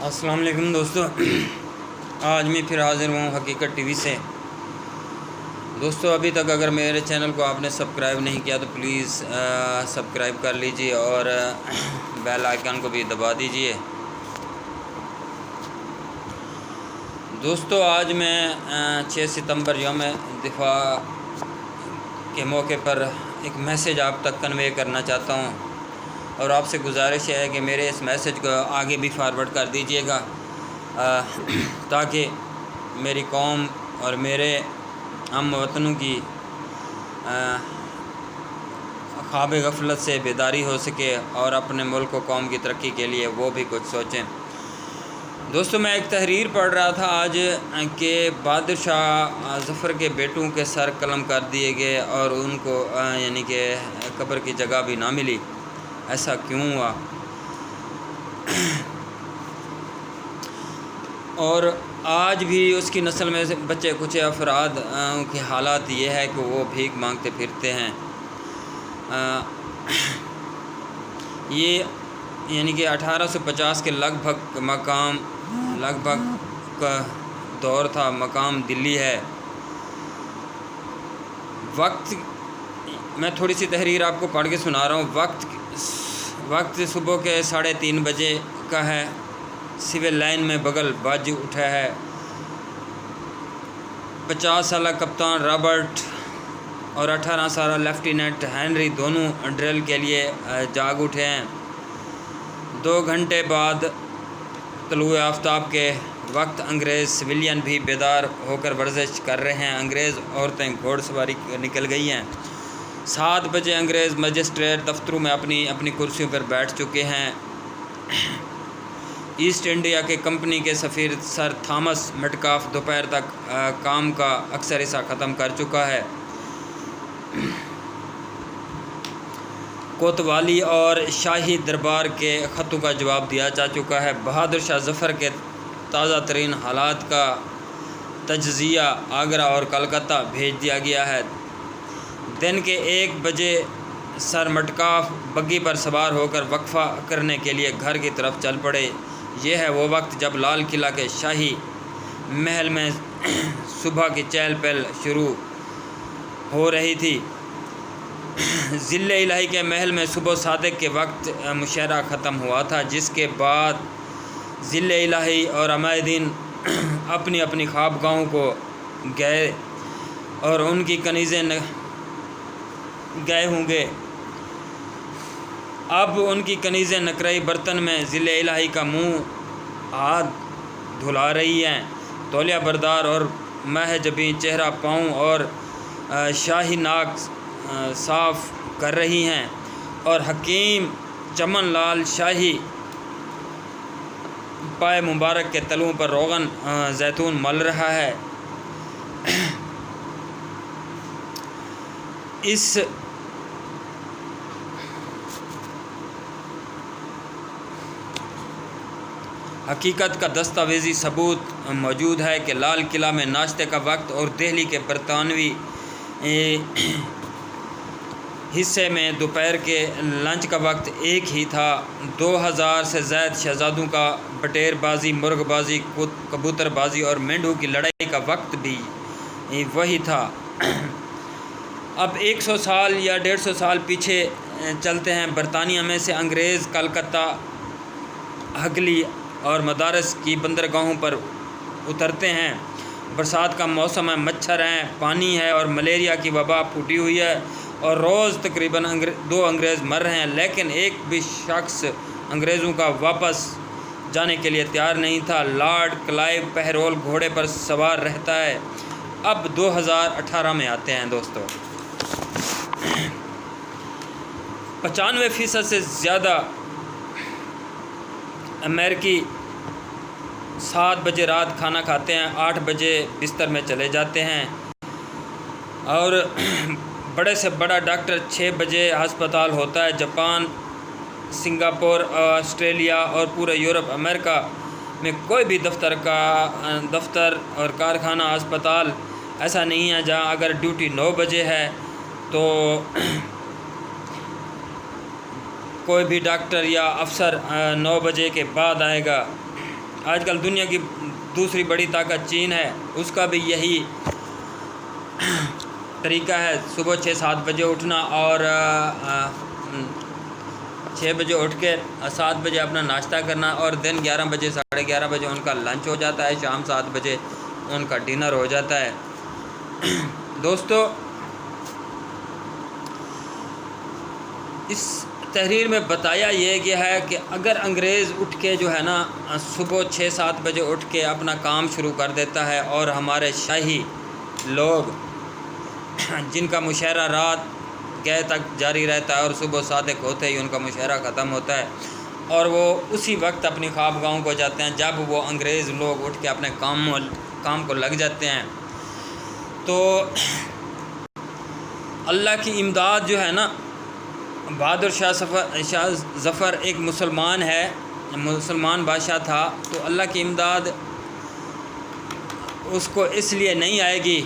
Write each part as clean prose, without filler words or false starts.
السلام علیکم دوستو، آج میں پھر حاضر ہوں حقیقت ٹی وی سے۔ دوستو، ابھی تک اگر میرے چینل کو آپ نے سبسکرائب نہیں کیا تو پلیز سبسکرائب کر لیجئے اور بیل آئیکن کو بھی دبا دیجئے۔ دوستو، آج میں 6 ستمبر یوم دفاع کے موقع پر ایک میسیج آپ تک کنوے کرنا چاہتا ہوں، اور آپ سے گزارش ہے کہ میرے اس میسیج کو آگے بھی فارورڈ کر دیجئے گا تاکہ میری قوم اور میرے ہم وطنوں کی خواب غفلت سے بیداری ہو سکے اور اپنے ملک و قوم کی ترقی کے لیے وہ بھی کچھ سوچیں۔ دوستو، میں ایک تحریر پڑھ رہا تھا آج کہ بہادر شاہ ظفر کے بیٹوں کے سر قلم کر دیے گئے اور ان کو یعنی کہ قبر کی جگہ بھی نہ ملی۔ ایسا کیوں ہوا؟ اور آج بھی اس کی نسل میں سے بچے کچھ افراد کے حالات یہ ہے کہ وہ بھیک مانگتے پھرتے ہیں۔ یہ یعنی کہ 1850 کے لگ بھگ کا دور تھا۔ مقام دلی ہے۔ وقت میں تھوڑی سی تحریر آپ کو پڑھ کے سنا رہا ہوں۔ وقت صبح کے 3:30 بجے کا ہے۔ سول لائن میں بغل بج اٹھا ہے۔ 50 سالہ کپتان رابرٹ اور 18 سالہ لیفٹیننٹ ہنری دونوں ڈرل کے لیے جاگ اٹھے ہیں۔ 2 گھنٹے بعد طلوع آفتاب کے وقت انگریز سویلین بھی بیدار ہو کر ورزش کر رہے ہیں۔ انگریز عورتیں گھوڑ سواری نکل گئی ہیں۔ 7 بجے انگریز مجسٹریٹ دفتروں میں اپنی کرسیوں پر بیٹھ چکے ہیں۔ ایسٹ انڈیا کے کمپنی کے سفیر سر تھامس میٹکالف دوپہر تک کام کا اکثر حصہ ختم کر چکا ہے۔ کوتوالی اور شاہی دربار کے خطوں کا جواب دیا جا چکا ہے۔ بہادر شاہ ظفر کے تازہ ترین حالات کا تجزیہ آگرہ اور کلکتہ بھیج دیا گیا ہے۔ دن کے 1 بجے سر میٹکالف بگی پر سوار ہو کر وقفہ کرنے کے لیے گھر کی طرف چل پڑے۔ یہ ہے وہ وقت جب لال قلعہ کے شاہی محل میں صبح کی چہل پہل شروع ہو رہی تھی۔ ظل الہی کے محل میں صبح صادق کے وقت مشاعرہ ختم ہوا تھا، جس کے بعد ظل الہی اور عمائدین اپنی اپنی خوابگاہوں کو گئے اور ان کی کنیزیں گئے ہوں گے۔ اب ان کی کنیزیں نقرئی برتن میں ظل الہی کا منہ ہاتھ دھلا رہی ہیں۔ تولیہ بردار اور مہ جبیں چہرہ پاؤں اور شاہی ناک صاف کر رہی ہیں، اور حکیم چمن لال شاہی پائے مبارک کے تلوؤں پر روغن زیتون مل رہا ہے۔ اس حقیقت کا دستاویزی ثبوت موجود ہے کہ لال قلعہ میں ناشتے کا وقت اور دہلی کے برطانوی حصے میں دوپہر کے لنچ کا وقت ایک ہی تھا۔ 2000 سے زائد شہزادوں کا بٹیر بازی، مرغ بازی، کبوتر بازی اور مینڈھوں کی لڑائی کا وقت بھی وہی تھا۔ اب 100 سال یا 150 سال پیچھے چلتے ہیں۔ برطانیہ میں سے انگریز کلکتہ، ہگلی اور مدارس کی بندرگاہوں پر اترتے ہیں۔ برسات کا موسم ہے، مچھر ہیں، پانی ہے اور ملیریا کی وبا پھوٹی ہوئی ہے، اور روز تقریباً 2 انگریز مر رہے ہیں، لیکن ایک بھی شخص انگریزوں کا واپس جانے کے لیے تیار نہیں تھا۔ لارڈ کلائیو پہرول گھوڑے پر سوار رہتا ہے۔ اب 2018 میں آتے ہیں دوستو۔ 95% سے زیادہ امریکی 7 بجے رات کھانا کھاتے ہیں، 8 بجے بستر میں چلے جاتے ہیں، اور بڑے سے بڑا ڈاکٹر 6 بجے ہسپتال ہوتا ہے۔ جاپان، سنگاپور، آسٹریلیا اور پورے یورپ امریکہ میں کوئی بھی دفتر اور کارخانہ، ہسپتال ایسا نہیں ہے جہاں اگر ڈیوٹی 9 بجے ہے تو کوئی بھی ڈاکٹر یا افسر 9 بجے کے بعد آئے گا۔ آج کل دنیا کی دوسری بڑی طاقت چین ہے، اس کا بھی یہی طریقہ ہے، صبح 6-7 بجے اٹھنا اور 6 بجے اٹھ کے 7 بجے اپنا ناشتہ کرنا، اور دن 11 بجے 11:30 بجے ان کا لنچ ہو جاتا ہے، شام 7 بجے ان کا ڈنر ہو جاتا ہے۔ دوستو، اس تحریر میں بتایا یہ گیا ہے کہ اگر انگریز اٹھ کے جو ہے نا صبح 6-7 بجے اٹھ کے اپنا کام شروع کر دیتا ہے، اور ہمارے شاہی لوگ جن کا مشاہرہ رات گئے تک جاری رہتا ہے اور صبح صادق ہوتے ہی ان کا مشاہرہ ختم ہوتا ہے، اور وہ اسی وقت اپنی خوابگاہوں کو جاتے ہیں جب وہ انگریز لوگ اٹھ کے اپنے کام کو لگ جاتے ہیں، تو اللہ کی امداد جو ہے نا، بہادر شاہ ظفر ایک مسلمان ہے، مسلمان بادشاہ تھا، تو اللہ کی امداد اس کو اس لیے نہیں آئے گی۔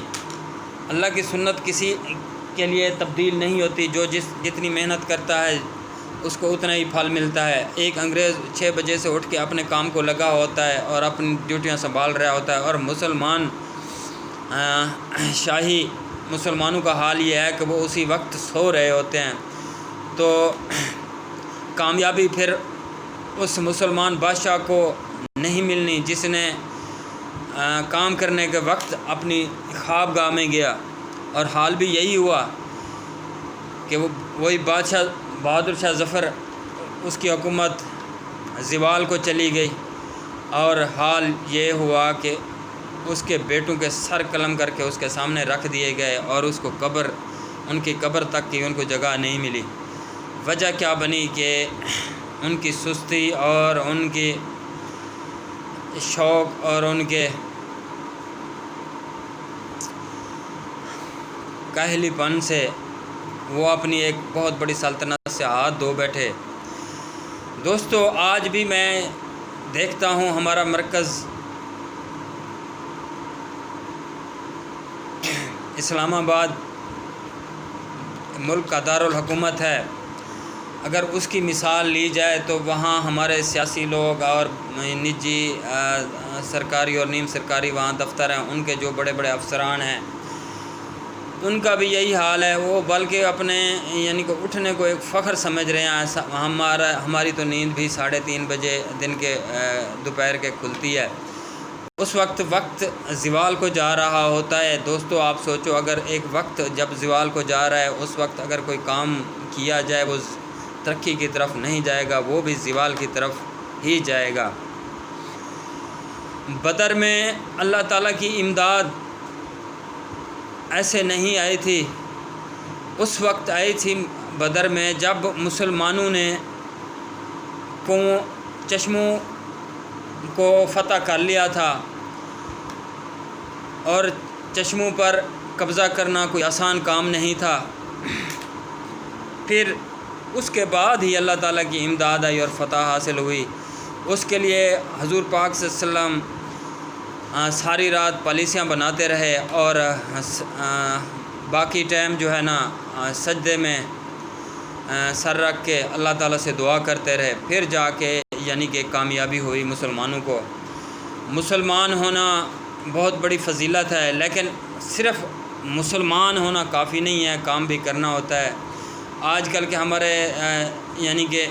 اللہ کی سنت کسی کے لیے تبدیل نہیں ہوتی، جو جتنی محنت کرتا ہے اس کو اتنا ہی پھل ملتا ہے۔ ایک انگریز 6 بجے سے اٹھ کے اپنے کام کو لگا ہوتا ہے اور اپنی ڈیوٹیاں سنبھال رہا ہوتا ہے، اور مسلمان شاہی مسلمانوں کا حال یہ ہے کہ وہ اسی وقت سو رہے ہوتے ہیں، تو کامیابی پھر اس مسلمان بادشاہ کو نہیں ملنی جس نے کام کرنے کے وقت اپنی خوابگاہ میں گیا، اور حال بھی یہی ہوا کہ وہی بادشاہ بہادر شاہ ظفر، اس کی حکومت زوال کو چلی گئی، اور حال یہ ہوا کہ اس کے بیٹوں کے سر قلم کر کے اس کے سامنے رکھ دیے گئے، اور اس کو ان کی قبر تک کی ان کو جگہ نہیں ملی۔ وجہ کیا بنی کہ ان کی سستی اور ان کی شوق اور ان کے کاہلی پن سے وہ اپنی ایک بہت بڑی سلطنت سے ہاتھ دھو بیٹھے۔ دوستو، آج بھی میں دیکھتا ہوں ہمارا مرکز اسلام آباد ملک کا دارالحکومت ہے، اگر اس کی مثال لی جائے تو وہاں ہمارے سیاسی لوگ اور نجی سرکاری اور نیم سرکاری وہاں دفتر ہیں، ان کے جو بڑے بڑے افسران ہیں ان کا بھی یہی حال ہے، وہ بلکہ اپنے یعنی کہ اٹھنے کو ایک فخر سمجھ رہے ہیں۔ ہماری تو نیند بھی 3:30 بجے دن کے دوپہر کے کھلتی ہے، اس وقت زوال کو جا رہا ہوتا ہے۔ دوستو، آپ سوچو، اگر ایک وقت جب زوال کو جا رہا ہے اس وقت اگر کوئی کام کیا جائے وہ ترقی کی طرف نہیں جائے گا، وہ بھی زوال کی طرف ہی جائے گا۔ بدر میں اللہ تعالیٰ کی امداد ایسے نہیں آئی تھی، اس وقت آئی تھی بدر میں جب مسلمانوں نے چشموں کو فتح کر لیا تھا، اور چشموں پر قبضہ کرنا کوئی آسان کام نہیں تھا۔ پھر اس کے بعد ہی اللہ تعالیٰ کی امداد آئی اور فتح حاصل ہوئی۔ اس کے لیے حضور پاک صلی اللہ علیہ وسلم ساری رات پالیسیاں بناتے رہے، اور باقی ٹائم جو ہے نا سجدے میں سر رکھ کے اللہ تعالیٰ سے دعا کرتے رہے، پھر جا کے یعنی کہ کامیابی ہوئی مسلمانوں کو۔ مسلمان ہونا بہت بڑی فضیلت ہے، لیکن صرف مسلمان ہونا کافی نہیں ہے، کام بھی کرنا ہوتا ہے۔ آج کل کے ہمارے یعنی کہ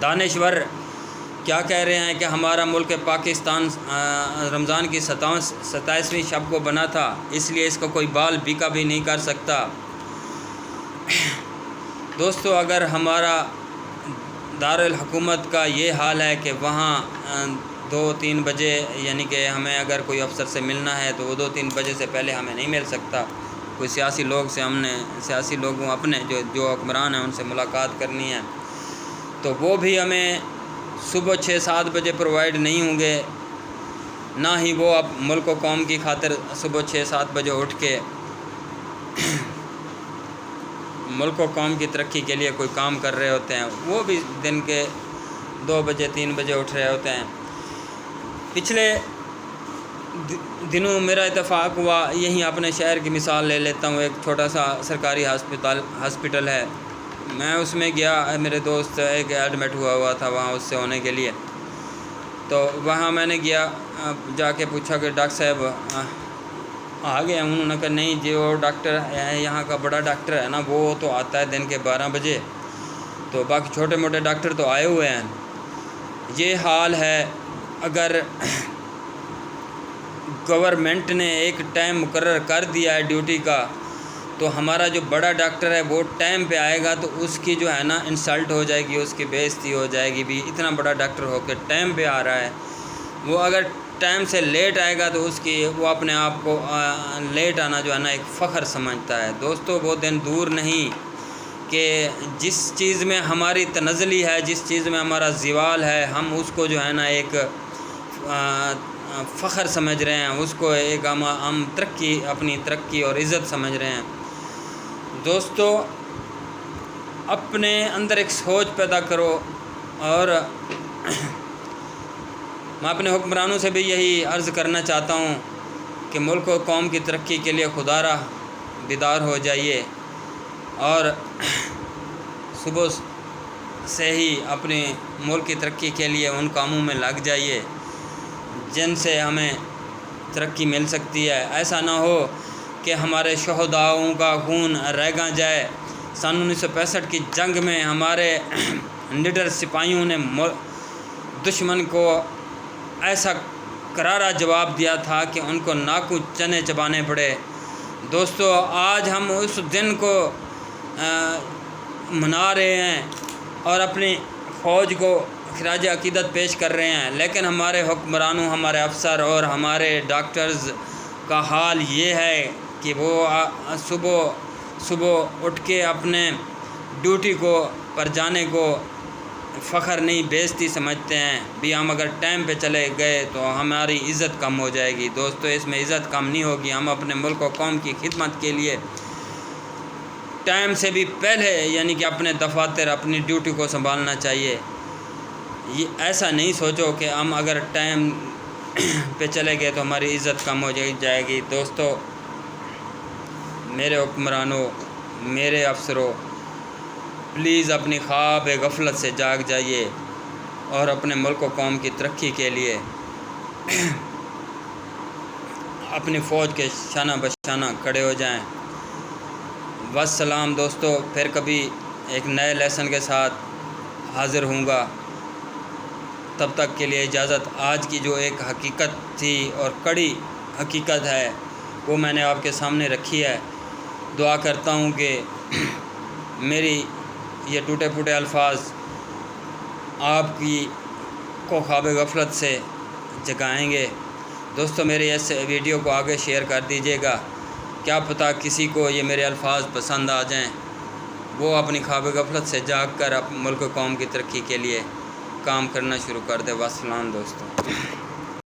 دانشور کیا کہہ رہے ہیں کہ ہمارا ملک پاکستان رمضان کی 27ویں شب کو بنا تھا، اس لیے اس کو کوئی بال بیکا بھی نہیں کر سکتا۔ دوستو، اگر ہمارا دارالحکومت کا یہ حال ہے کہ وہاں 2-3 بجے یعنی کہ ہمیں اگر کوئی افسر سے ملنا ہے تو وہ 2-3 بجے سے پہلے ہمیں نہیں مل سکتا، کوئی سیاسی لوگوں اپنے جو حکمران ہیں ان سے ملاقات کرنی ہے تو وہ بھی ہمیں صبح 6-7 بجے پرووائڈ نہیں ہوں گے، نہ ہی وہ اب ملک و قوم کی خاطر صبح 6-7 بجے اٹھ کے ملک و قوم کی ترقی کے لیے کوئی کام کر رہے ہوتے ہیں، وہ بھی دن کے 2 بجے 3 بجے اٹھ رہے ہوتے ہیں۔ پچھلے دنوں میرا اتفاق ہوا، یہیں اپنے شہر کی مثال لے لیتا ہوں، ایک چھوٹا سا سرکاری ہاسپٹل ہے، میں اس میں گیا، میرے دوست ایک ایڈمٹ ہوا تھا وہاں اس سے ہونے کے لیے، تو وہاں میں نے گیا، جا کے پوچھا کہ ڈاکٹر صاحب آ گئے؟ انہوں نے کہا نہیں جی، وہ ڈاکٹر ہے یہاں کا بڑا ڈاکٹر ہے نا، وہ تو آتا ہے دن کے 12 بجے، تو باقی چھوٹے موٹے ڈاکٹر تو آئے ہوئے ہیں۔ یہ حال ہے۔ اگر گورنمنٹ نے ایک ٹائم مقرر کر دیا ہے ڈیوٹی کا، تو ہمارا جو بڑا ڈاکٹر ہے وہ ٹائم پہ آئے گا، تو اس کی جو ہے نا انسلٹ ہو جائے گی، اس کی بے عزتی ہو جائے گی، بھی اتنا بڑا ڈاکٹر ہو کے ٹائم پہ آ رہا ہے۔ وہ اگر ٹائم سے لیٹ آئے گا تو وہ اپنے آپ کو لیٹ آنا جو ہے نا ایک فخر سمجھتا ہے۔ دوستو وہ دن دور نہیں کہ جس چیز میں ہماری تنزلی ہے، جس چیز میں ہمارا زوال ہے، ہم اس کو جو ہے نا ایک فخر سمجھ رہے ہیں، اس کو ایک ہم اپنی ترقی اور عزت سمجھ رہے ہیں۔ دوستو اپنے اندر ایک سوچ پیدا کرو، اور میں اپنے حکمرانوں سے بھی یہی عرض کرنا چاہتا ہوں کہ ملک و قوم کی ترقی کے لیے خدا را بیدار ہو جائیے، اور صبح سے ہی اپنے ملک کی ترقی کے لیے ان کاموں میں لگ جائیے جن سے ہمیں ترقی مل سکتی ہے۔ ایسا نہ ہو کہ ہمارے شہداؤں کا خون رہگاں جائے۔ سن 1965 کی جنگ میں ہمارے نڈر سپاہیوں نے دشمن کو ایسا کرارا جواب دیا تھا کہ ان کو ناکوں چنے چبانے پڑے۔ دوستو آج ہم اس دن کو منا رہے ہیں اور اپنی فوج کو خراج عقیدت پیش کر رہے ہیں، لیکن ہمارے حکمرانوں، ہمارے افسر اور ہمارے ڈاکٹرز کا حال یہ ہے کہ وہ صبح اٹھ کے اپنے ڈیوٹی پر جانے کو فخر نہیں، بے عزتی سمجھتے ہیں۔ بھی ہم اگر ٹائم پہ چلے گئے تو ہماری عزت کم ہو جائے گی۔ دوستو اس میں عزت کم نہیں ہوگی۔ ہم اپنے ملک و قوم کی خدمت کے لیے ٹائم سے بھی پہلے یعنی کہ اپنے دفاتر، اپنی ڈیوٹی کو سنبھالنا چاہیے۔ یہ ایسا نہیں سوچو کہ ہم اگر ٹائم پہ چلے گئے تو ہماری عزت کم ہو جائے گی۔ دوستو میرے حکمرانوں، میرے افسروں، پلیز اپنی خواب غفلت سے جاگ جائیے اور اپنے ملک و قوم کی ترقی کے لیے اپنی فوج کے شانہ بشانہ کھڑے ہو جائیں۔ والسلام دوستو، پھر کبھی ایک نئے لیسن کے ساتھ حاضر ہوں گا، تب تک کے لیے اجازت۔ آج کی جو ایک حقیقت تھی اور کڑی حقیقت ہے وہ میں نے آپ کے سامنے رکھی ہے۔ دعا کرتا ہوں کہ میری یہ ٹوٹے پھوٹے الفاظ آپ کو خواب غفلت سے جگائیں گے۔ دوستو میرے اس ویڈیو کو آگے شیئر کر دیجیے گا، کیا پتہ کسی کو یہ میرے الفاظ پسند آ جائیں، وہ اپنی خواب غفلت سے جاگ کر ملک و قوم کی ترقی کے لیے کام کرنا شروع کر دے۔ والسلام دوستو۔